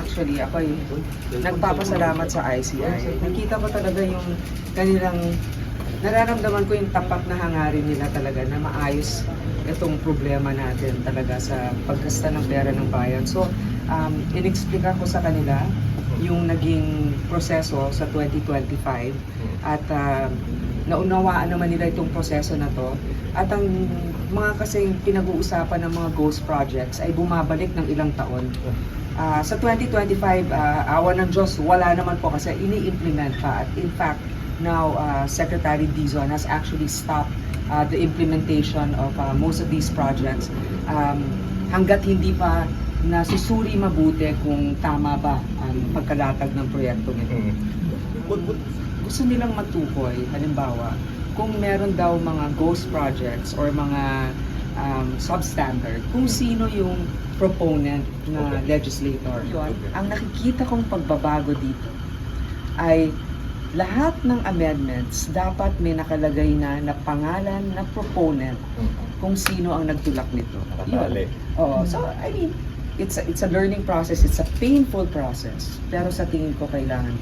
actually, ako ay nagpapasalamat sa ICI. Nakita ko talaga yung kanilang, nararamdaman ko yung tapat na hangarin nila talaga na maayos itong problema natin talaga sa paggasta ng pera ng bayan. So, inexplika ko sa kanila yung naging proseso sa 2025 at naunawaan naman nila itong proseso na to. At ang mga kasing pinag-uusapan ng mga ghost projects ay bumabalik ng ilang taon. Sa 2025, awa ng Diyos, wala naman po kasi ini-implement pa. At in fact, now Secretary Dizon has actually stopped the implementation of most of these projects hanggat hindi pa nasusuri mabuti kung tama ba ang pagkalatag ng proyekto nito. Gusto nilang matukoy, halimbawa, kung meron daw mga ghost projects or mga substandard, kung sino yung proponent na legislator. Ang nakikita kong pagbabago dito ay lahat ng amendments dapat may nakalagay na pangalan na proponent kung sino ang nagtulak nito. Yun. So I mean, it's a learning process, it's a painful process, pero sa tingin ko kailangan.